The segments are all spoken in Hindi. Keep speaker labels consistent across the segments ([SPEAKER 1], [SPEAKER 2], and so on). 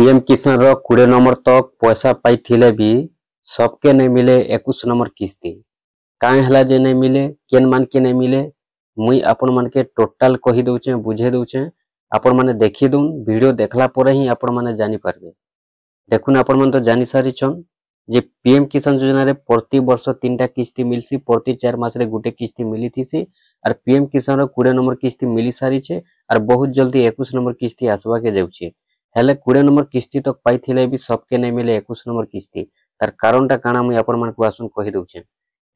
[SPEAKER 1] पीएम किसान रो 20 नंबर तक पैसा पाई भी सबके नहीं मिले 21 नंबर किस्ती काहे हला जे नहीं मिले केन मान के नहीं मिले मुई आपण मान के टोटल कही दउचे बुझे दउचे आपण माने देखि दुन वीडियो देखला परे ही आपण माने जानि पारबे। देखुन आपण मन तो जानि सारी छन जे पीएम किसान योजना रे प्रति वर्ष 3टा किस्ती मिलसी प्रति 4 मास रे गुटे किस्ती मिली थीसी और पीएम किसान रो 20 नंबर किस्ती मिली सारी छे और बहुत जल्दी 21 नंबर किस्ती आसवा के जाउछे। हेले 20 नंबर किस्ती तक पाई थिले भी सबके नहीं मिले 21 नंबर किस्ती तार कारणटा काना मुई आपण मन को आसुन कहि दउछे।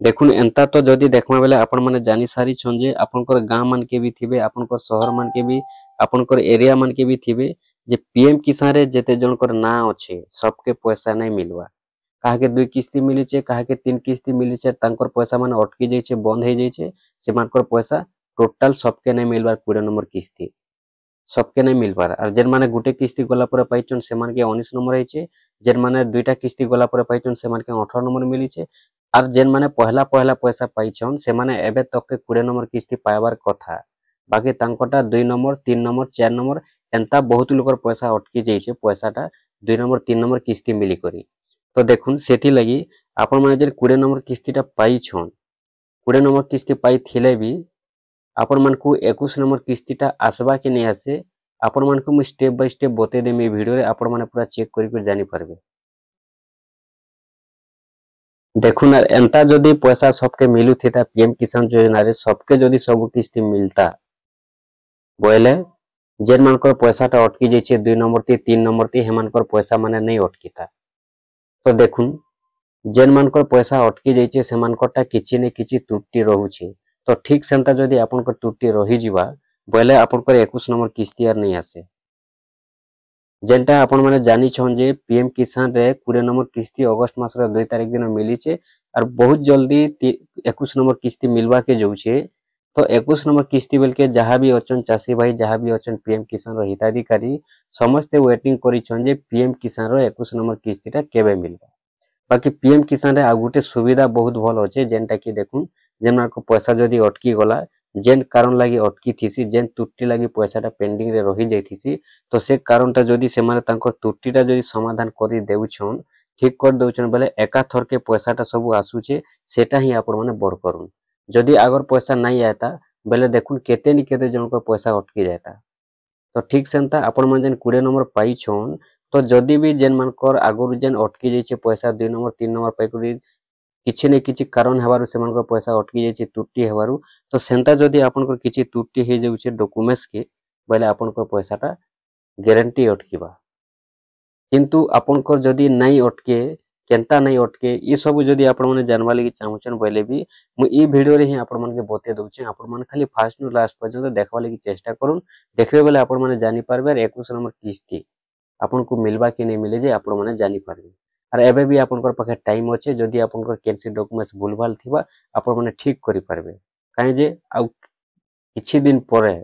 [SPEAKER 1] देखुन एंता तो जदी देखमा बेले आपण माने जानि सारी छन जे आपनकर गांव मान के भी थिबे आपनकर शहर मान के भी आपनकर एरिया मान के भी थिबे जे पीएम किसान रे जेते जनकर ना अच्छे सबके पैसा नहीं मिलवा काहे के 2 किस्ती मिली छे काहे के 3 किस्ती मिली छे तांकर पैसा माने अटकी जाई छे बंद हो जाई छे से मानकर पैसा टोटल सबके नहीं मिलवार 20 नंबर किस्ती सबके नहीं मिल पार और जेन माने गुटे किस्ती गला पर पाइचन से मान के 19 नंबर है छे जेन माने दुईटा किस्ती गला पर पाइचन से मान के 18 नंबर मिली छे और जेन माने पहला पहला पैसा पाइचन से माने एबे तक के 20 नंबर किस्ती पाइबार कथा बाकी तांकोटा 2 नंबर 3 नंबर 4 नंबर एंता बहुत लोकर पैसा अटकी जाई छे पैसाटा 2 नंबर 3 नंबर किस्ती मिली करी। तो देखुन सेठी लगी आपण माने जे 20 नंबर किस्तीटा पाइछन 20 नंबर किस्ती पाई थिले भी आपण मन को 21 नंबर किस्तीटा आसबा के नहीं आसे आपण मन को मु स्टेप बाय स्टेप बते देमी वीडियो रे आपण माने पूरा चेक करि जानि पारबे। देखुन एंता जदी पैसा सबके मिलु थिता पीएम किसान योजना रे सबके जदी सब किस्ती मिलता बोले जेन मानकर पैसाटा अटकी जाई छे 2 नंबर ती 3 नंबर ती हेमानकर पैसा माने नहीं अटकीता। तो देखुन जेन मानकर पैसा अटकी जाई छे सेमानकरटा किछि ने किछि त्रुटि रहउछे तो ठीक सेंता जदी आपनकर त्रुटि रही जिबा बोले आपनकर 21 नंबर किस्ती आर नहीं आसे जेनटा आपण माने जानि छन जे पीएम किसान रे 20 नंबर किस्ती अगस्त मास रे 2 तारिख दिन मिली छे और बहुत जल्दी 21 नंबर किस्ती मिलवा के जाउछे। तो 21 नंबर किस्ती बेल के जहाँ भी अचन चासी भाई जहाँ भी अचन पीएम किसान रो हिताधिकारी समस्ते वेटिंग करी छन जे पीएम किसान रो 21 नंबर किस्तीटा केबे मिलबा। बाकी पीएम किसान रे आ गुटे सुविधा बहुत भल होचे जेनटा कि देखुन जेन को पैसा जदी अटकी गला जेन कारण लगी अटकी थीसी जेन त्रुटि लगी पैसाटा पेंडिंग रे रही जाइथिसी तो से कारणटा जदी से माने तांको त्रुटिटा जदी समाधान करी देउछन ठीक कर देउछन बेले एका थर के पैसाटा सब आसुचे सेटा ही आपण माने बड़ करूं जदी अगर पैसा नहीं आयता बेले देखुन केते नि केते जन को पैसा अटकी जाता। तो ठीक सेंता आपण मन जेन 20 नंबर पाई छन तो जदी भी जेन मानकर आगुर जेन अटकी जाई छे पैसा 2 नंबर 3 नंबर पाई करी किछि ने किछि कारण हेबारु से मानकर पैसा अटकी जाई छे त्रुटि हेबारु तो सेंता जदी आपनकर किछि त्रुटि हे जाउ छे डॉक्यूमेंट्स के बेले आपनकर पैसाटा गारंटी अटकीबा किंतु आपनकर जदी नहीं अटके केनता नहीं अटके ई सब जदी आपण माने जानवा लागि चाहुछन बेले भी मु ई वीडियो रे ही आपण मन के बते दउछे आपण मन खाली फास्ट नु लास्ट पर्यंत देखवा लागि चेष्टा करूं देखबे बेले आपण माने जानि पारबे 21 नंबर किस्ती आपण को मिलबा कि नहीं मिले जे आपण माने जानि पारबे और एबे भी आपनकर पाखे टाइम अच्छे जदी आपनकर केनसी डॉक्यूमेंट्स भूलभाल थिबा आपण माने ठीक करि पारबे काहे जे आ किछि दिन परे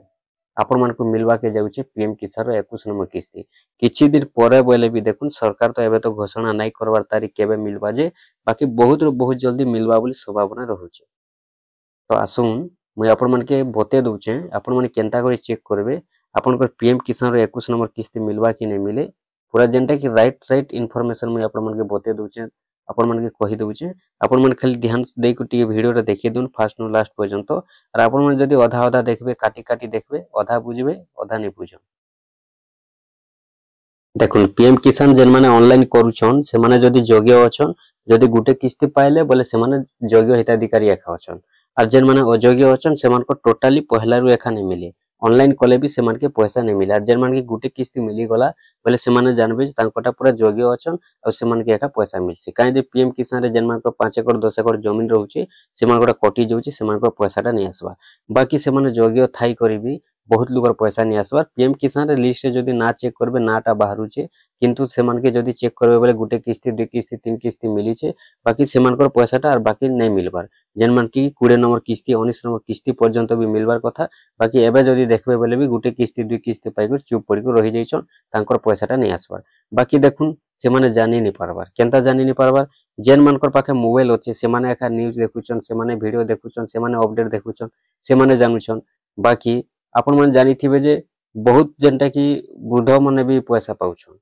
[SPEAKER 1] आपण मन को मिलवा के जाउछे पीएम किसान रो 21 नंबर किस्ती किछि दिन परे बोले भी देखुन सरकार तो एबे तो घोषणा नहीं करवार तारीख केबे मिलवा जे बाकी बहुत जल्दी मिलवा बोली संभावना रहउछे। तो आसुन मुई आपण मन के बते दउछे आपण मन केनता करी चेक करबे आपनकर पीएम किसान रो 21 नंबर किस्ती मिलवा कि नहीं मिले पूरा जेनटा कि राइट इन्फॉर्मेशन मुई आपण मन के बते दउछे आपण मन के कहि दउछे आपण मन खाली ध्यान दे को टी वीडियो रे देखि दुन फास्ट नु लास्ट पर्यंत और आपण मन जदी आधा आधा देखबे काटी काटी देखबे आधा बुझबे आधा नहीं बुझो। देखुन पीएम किसान जेन माने ऑनलाइन करूछन से माने जदी योग्य अछन जदी गुटे किस्ती पाइले बोले से माने योग्य हिताधिकारी एखा अछन और जेन माने अयोग्य अछन से मान को टोटली पहला रु एखा नहीं मिले ऑनलाइन कले भी से मान के पैसा नहीं मिला जेन मान के गुटे किस्ती मिली गला बोले से माने जानबे जे तांकोटा पूरा योग्य अछन और से मान के एका पैसा मिलसी काहे जे पीएम किसान रे जेन मान को 5 एकड़ 10 एकड़ जमीन रहउची से मान कोटा कटि जाउची से मान को पैसाटा नहीं आसबा बाकी से माने योग्य थाई करिबी बहुत लोगर पैसा नहीं आसबार पीएम किसान रे लिस्ट रे जदी ना चेक करबे नाटा बाहरुचे किंतु से मान के जदी चेक करबे बोले गुटे किस्ती 2 किस्ती 3 किस्ती मिली छे बाकी से मान को पैसाटा और बाकी नहीं मिलबार जेन मान की 20 नंबर किस्ती 19 नंबर किस्ती पर्यंत भी मिलबार कथा बाकी एबे जदी देखबे बोले भी गुटे किस्ती 2 किस्ती पाई कर चुप पड़ी को रही जाइछन तांकर पैसाटा नहीं आसबार बाकी देखुन से माने जानि नहीं पारबार केनता जानि नहीं पारबार जेन मानकर पाखे मोबाइल अच्छे से माने एका न्यूज देखुछन से माने वीडियो देखुछन से माने अपडेट देखुछन से माने जानुछन बाकी आपण मन जानी थिबे जे बहुत जेनटा कि वृद्ध माने भी पैसा पाउछन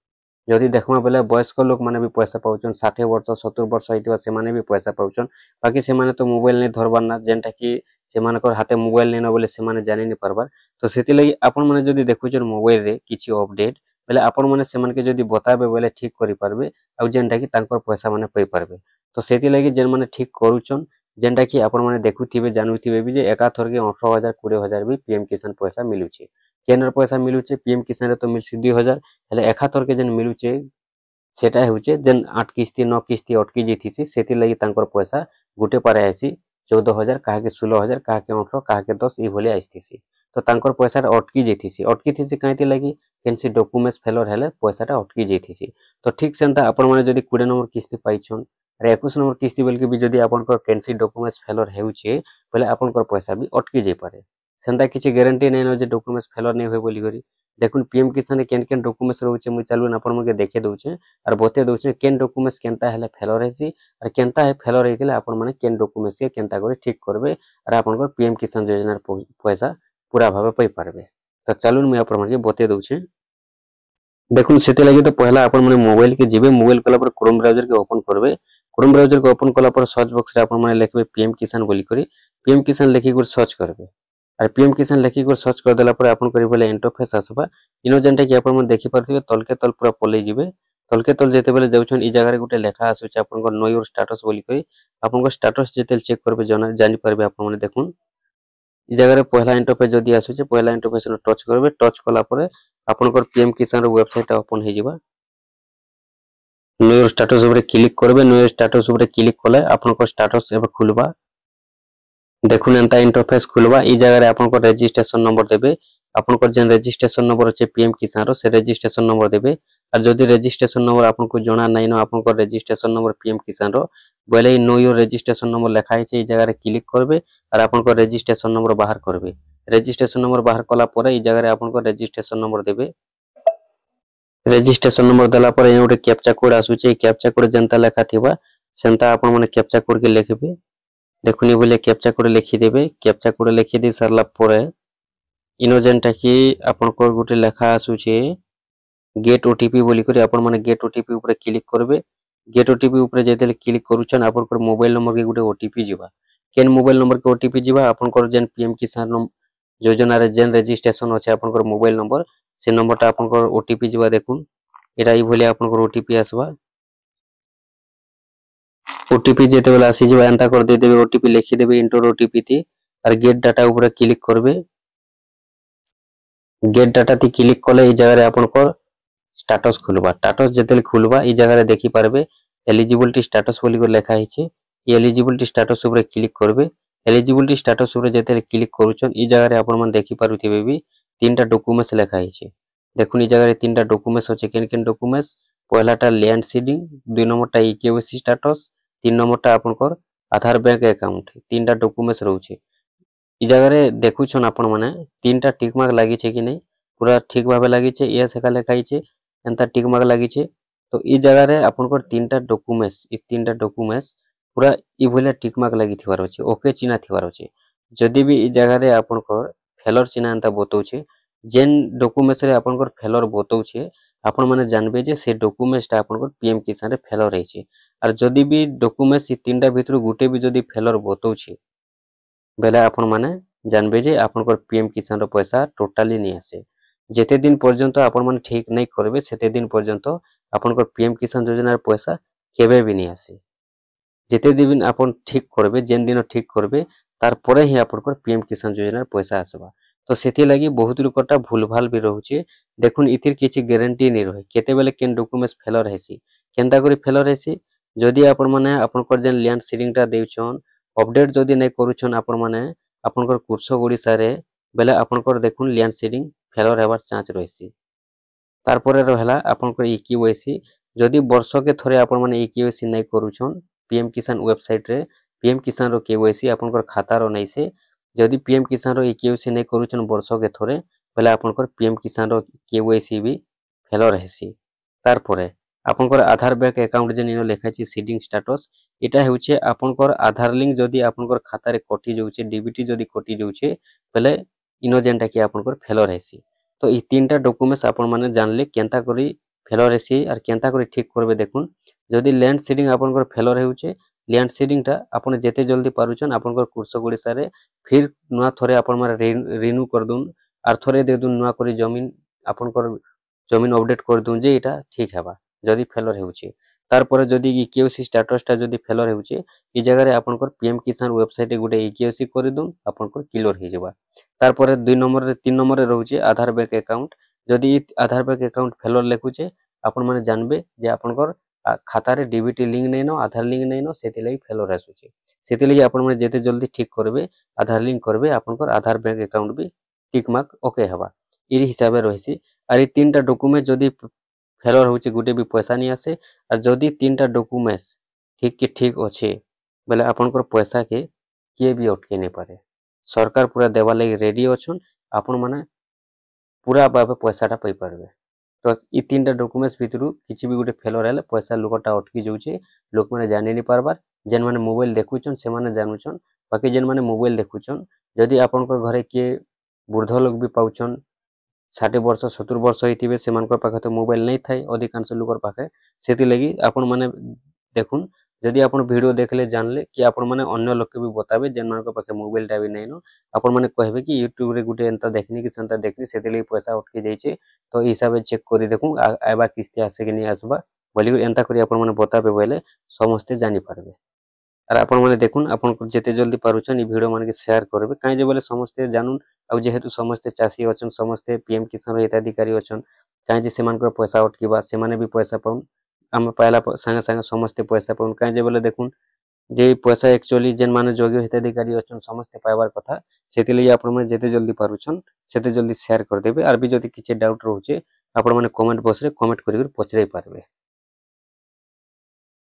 [SPEAKER 1] जदि देखमा बेले वयस्क लोक माने भी पैसा पाउछन 60 वर्ष 70 वर्ष होइतिबा से माने भी पैसा पाउछन बाकी से माने तो मोबाइल नै धरबार ना जेनटा कि से मानकर हाथे मोबाइल नै न बोले से माने जानि नै परबार तो सेति लागि आपण माने जदि देखुछन मोबाइल रे किछि अपडेट बेले आपण माने से माने के जदि बताबे बेले ठीक करि पारबे आ जेनटा कि तांकर पैसा माने पई पारबे तो सेति लागि जेन माने ठीक करूछन जेनटा कि आपण माने देखुथिबे जानुथिबे भी जे एका थर के 18000 20000 भी पीएम किसान पैसा मिलुछे केनर पैसा मिलुछे पीएम किसान रे तो मिलसी 2000 हेले एका थर के जेन मिलुछे सेटा हेउचे जेन 8 किस्ती 9 किस्ती अटकी जेथिसी सेति लागि तांकर पैसा गुटे पारे आसी 14000 काहे के 16000 काहे के 18 काहे के 10 ई भले आइथिसी तो तांकर पैसा अटकी जेथिसी काहेति लागि केनसी डॉक्यूमेंट्स फेलर हेले पैसाटा अटकी जेथिसी तो ठीक सेंता आपण माने जदि 20 नंबर किस्ती पाइछन अरे 21 नंबर किस्ती बेल के भी जदि आपनकर केनसी डॉक्यूमेंट्स फेलर हेउचे पहले आपनकर पैसा भी अटकी जाय पारे सेंता किछि गारंटी नै न जे डॉक्यूमेंट्स फेलर नै होय बोली करी देखुन पीएम किसान केन केन डॉक्यूमेंट्स रहउचे मु चालुन आपण मके देखे दउचे और बते दउचे केन डॉक्यूमेंट्स केनता हेले फेलर हेसी और केनता हे फेलर हेतिले आपण माने केन डॉक्यूमेंट्स के केनता करे ठीक करबे और आपनकर पीएम किसान योजना पैसा पूरा भाबे पई पारबे तो चालुन मु आपण मके बते दउचे देखुन सेते लागि तो पहला आपण माने मोबाइल के जिबे मोबाइल कला पर क्रोम ब्राउजर के ओपन करबे क्रोम ब्राउजर को ओपन कला पर सर्च बॉक्स रे आपण माने लिखबे पीएम किसान बोली करी पीएम किसान लिखि कर सर्च करबे और पीएम किसान लिखि कर सर्च कर देला पर आपण करी बोले इंटरफेस आसबा इनो जेंटा कि आपण माने देखि परथिबे तलके तल पूरा पले जिबे तलके तल जेते बेले जाउछन ई जगह रे गुटे लेखा आसुचे आपण को नो योर स्टेटस बोली करी आपण को स्टेटस जेते चेक करबे जानि परबे आपण माने देखुन ई जगह रे पहला इंटरफेस जदी आसुचे पहला इंटरफेस रे टच करबे टच कला परे आपनकर पीएम किसान रो वेबसाइट ओपन हे जिबा नो योर स्टेटस ऊपर क्लिक करबे नो योर स्टेटस ऊपर क्लिक कले आपनकर स्टेटस एबे खुलबा देखुन एंता इंटरफेस खुलबा ई जगह रे आपनकर रजिस्ट्रेशन नंबर देबे आपनकर जेन रजिस्ट्रेशन नंबर अछि पीएम किसान रो से रजिस्ट्रेशन नंबर देबे और जदी रजिस्ट्रेशन नंबर आपनको जणा नै न आपनकर रजिस्ट्रेशन नंबर पीएम किसान रो बोले नो योर रजिस्ट्रेशन नंबर लिखा है ई जगह रे क्लिक करबे और आपनकर रजिस्ट्रेशन नंबर बाहर करबे रजिस्ट्रेशन नंबर बाहर कला परे ई जगह रे आपनकर रजिस्ट्रेशन नंबर देबे रजिस्ट्रेशन नंबर दला पर एने गोटे कैप्चा कोड आसुचे कैप्चा कोड जनता लेखा थिबा सेंता आपण माने कैप्चा कोड के लिखबे देखुनी बोले कैप्चा कोड लिखि देबे कैप्चा कोड लिखि दे सरला परे इनो जेंटा कि आपण को गोटे लेखा आसुचे गेट ओटीपी बोली करी आपण माने गेट ओटीपी ऊपर क्लिक करबे गेट ओटीपी ऊपर जेतेले क्लिक करूछन आपण को मोबाइल नंबर के गोटे ओटीपी जिबा केन मोबाइल नंबर के ओटीपी जिबा आपण को जेन पीएम किसान योजना रे जेन रजिस्ट्रेशन अछि आपण को मोबाइल नंबर से नंबरटा आपण को ओटीपी जिबा देखुन एटा ई भले आपण को ओटीपी आसबा ओटीपी जेते बेला आसी जिबा एंता कर दे देबे ओटीपी लिखि देबे इंटर ओटीपी थी और गेट डाटा ऊपर क्लिक करबे गेट डाटा थी क्लिक कले ई जगह रे आपण को स्टेटस खुलबा स्टेटस जेते खुलबा ई जगह रे देखि पारबे एलिजिबिलिटी स्टेटस बोली को लिखा हिचे ई एलिजिबिलिटी स्टेटस ऊपर क्लिक करबे एलिजिबिलिटी स्टेटस ऊपर जेते क्लिक करूछन ई जगह रे आपण मन देखि पारुथिबे भी तीनटा डॉक्यूमेंट्स लिखा हिचे देखुन ई जगह रे तीनटा डॉक्यूमेंट्स होचे केन केन डॉक्यूमेंट्स पहलाटा लैंड सीडिंग दुई नंबरटा ईकेवाईसी स्टेटस तीन नंबरटा आपनकर आधार बैंक अकाउंट तीनटा डॉक्यूमेंट्स रहउचे ई जगह रे देखुछन आपण माने तीनटा टिक मार्क लागि छे कि नै पूरा ठीक भाबे लागि छे यस एका लिखाई छे एंता टिक मार्क लागि छे तो ई जगह रे आपनकर तीनटा डॉक्यूमेंट्स पूरा ई भले टिक मार्क लागि थिवार होचे ओके चिन्ह थिवार होचे जदी भी ई जगह रे आपनकर फेलर चिन्ह एंता बतौछे जेन डॉक्यूमेंट्स रे आपनकर फेलर बतौछे आपण माने जानबे जे से डॉक्यूमेंट्स ता आपनकर पीएम किसान रे फेलर रहिछे और जदी भी डॉक्यूमेंट्स ई तीनटा भितरु गुटे भी जदी फेलर बतौछे बेला आपण माने जानबे जे आपनकर पीएम किसान रो पैसा टोटली नै आसे जेते दिन पर्यंत आपण माने ठीक नै करबे सेते दिन पर्यंत आपनकर पीएम किसान योजना रो पैसा केबे भी नै आसे जेते दिन आपण ठीक करबे जेन दिन ठीक करबे तार परे ही आपनकर पीएम किसान योजना रो पैसा आसबा तो सेति लागि बहुत लोकटा भूलभाल भी रहउचे देखुन इथिर किछि गारंटी नै रहे केते बेले केन डॉक्यूमेंट्स फेलर हेसी केनता करी फेलर हेसी जदी आपण माने आपनकर जेन लैंड सीडिंगटा देउछन अपडेट जदी नै करूछन आपण माने आपनकर कुर्सो ओडिसा रे बेले आपनकर देखुन लैंड सीडिंग फेलर हेबार चांस रहसी तार परे रहला आपनकर ईकेवाईसी जदी वर्ष के थरे आपण माने ईकेवाईसी नै करूछन पीएम किसान वेबसाइट रे पीएम किसान रो केवाईसी आपनकर खाता रो नै से जदी पीएम किसान रो ईकेवाईसी नै करूछन वर्ष के थरे बेले आपनकर पीएम किसान रो केवाईसी भी फेलर हेसी तार परे आपनकर आधार बैंक अकाउंट जेन इनो लेखा छि सीडिंग स्टेटस एटा हेउचे आपनकर आधार लिंक जदी आपनकर खाता रे कटि जाउचे डीबीटी जदी कटि जाउचे बेले इनो जेनटा कि आपनकर फेलर हेसी तो ई तीनटा डॉक्यूमेंट्स आपण माने जानले केनता करी ଫେଲର ହେସି ଆର୍ କେନ୍ତା କରି ଠିକ୍ କରିବେ ଦେଖୁନ୍। ଯଦି ଲ୍ୟାଣ୍ଡ ସିଡିଂ ଆପଣଙ୍କର ଫେଲର ହେଉଛେ, ଲ୍ୟାଣ୍ଡ ସିଡିଂଟା ଆପଣ ଯେତେ ଜଲ୍ଦି ପାରୁଛନ୍ ଆପଣଙ୍କର କୃଷକ ଓଡ଼ିଶାରେ ଫିର୍ ନୂଆ ଥରେ ଆପଣମାନେ ରିନ୍ୟୁ କରିଦଉନ୍ ଆର୍ ଥରେ ଦେଇଦଉନ୍ ନୂଆ କରି ଜମିନ୍ ଆପଣଙ୍କର ଜମିନ୍ ଅପଡେଟ୍ କରିଦଉନ୍ ଯେ ଏଇଟା ଠିକ୍ ହେବା ଯଦି ଫେଲର ହେଉଛେ। ତାରପରେ ଯଦି ଇ କେଓସି ଷ୍ଟାଟସଟା ଯଦି ଫେଲର ହେଉଛେ, ଇ ଜାଗାରେ ଆପଣଙ୍କର ପିଏମ୍ କିଷାନ ୱେବସାଇଟ୍ ଗୋଟେ ଇ କେଓସି କରିଦଉନ୍ ଆପଣଙ୍କର କ୍ଲିୟର ହେଇଯିବା। ତାରପରେ 2 ନମ୍ବରରେ 3 ନମ୍ବରରେ ରହୁଛେ ଆଧାର ବ୍ୟାଙ୍କ ଆକାଉଣ୍ଟ। ଯଦି ଆଧାର ବ୍ୟାଙ୍କ ଆକାଉଣ୍ଟ ଫେଲର ଲେଖୁଛେ, ଆପଣମାନେ ଜାନବେ ଯେ ଆପଣଙ୍କର ଖାତାରେ ডিবিটি লিঙ্ক নেইন, আধার লিঙ্ক নেইন, সেতিলাগি ফেলর আসুছে। সেতিলাগি আপনার যেতে জলদি ঠিক করবে আধার লিঙ্ক করবে আপনার আধার ব্যাঙ্ক আকাউন্ট বি টিক মার্ক ওকে হবা। এই হিসাবে রয়েছে। আর এই 3টা ডকুমেন্ট যদি ফেলর হচ্ছে গোটে বি পয়সা নিয়ে আসে, আর যদি 3টা ডকুমেন্টস ঠিক কি ঠিক অছে বেলে আপনার পয়সা কে কিଏ বি অটকে नहीं पारे। सरकार पूरा देवा लगी रेडी अछन, आपण माने पूरा भावे पैसाटा पाई पारबे। तो इ 3टा डॉक्यूमेंट्स भितरु किछि भी गोटे फेलर हेले पैसा लोकटा अटकी जाउछे, लोक माने जानि नहीं पारबार। जेन माने मोबाइल देखुछन से माने जानुछन, बाकी जेन माने मोबाइल देखुछन जदि आपनकर घरे किए वृद्ध लोक भी पाउछन 60 वर्ष 70 वर्ष होइथिबे, सेमानकर पाखे तो मोबाइल नहीं थाए अधिकांश लोकर पाखे। सेति लगी आपण माने देखुन, जदि आपण वीडियो देखले जानले कि आपण माने अन्य लोक के भी बताबे जेन मानकर पाखे मोबाइलटा भी नहीं न, आपण माने कहबे कि यूट्यूब रे गुटे एंता देखनी कि सेंता देखनी सेति लगी पैसा अटकी जाइछे। तो हिसाब चेक करी देखूँ आइबा किस्ती आसे कि नहीं आसबा बोली एंता करी आपण माने बताबे बोले समस्ते जानि पारबे। आर आपण माने देखुन आपण जेते जल्दी पारुछन इ वीडियो माने के शेयर करबे काहे जे बोले समस्ते जानून। आ जेहेतु समस्ते चासी अछन, समस्ते पीएम किसान हिताधिकारी अछन, काहे जे सेमानकर पैसा अटकीबा सेमाने भी पैसा पाउन, आम पाइला संगे संगे समस्ते पैसा पाउन। काहे जे बोले देखुन जे पैसा एक्चुअली जेन माने योग्य हिताधिकारी अछन समस्ते पाइबार कथा, सेति लगी आपण माने जेते जल्दी पारुछन सेते जल्दी शेयर कर देबे। आर भी जदि किछि डाउट रहउचे आपण माने कमेंट बॉक्स रे कमेंट करि पचरै पारबे।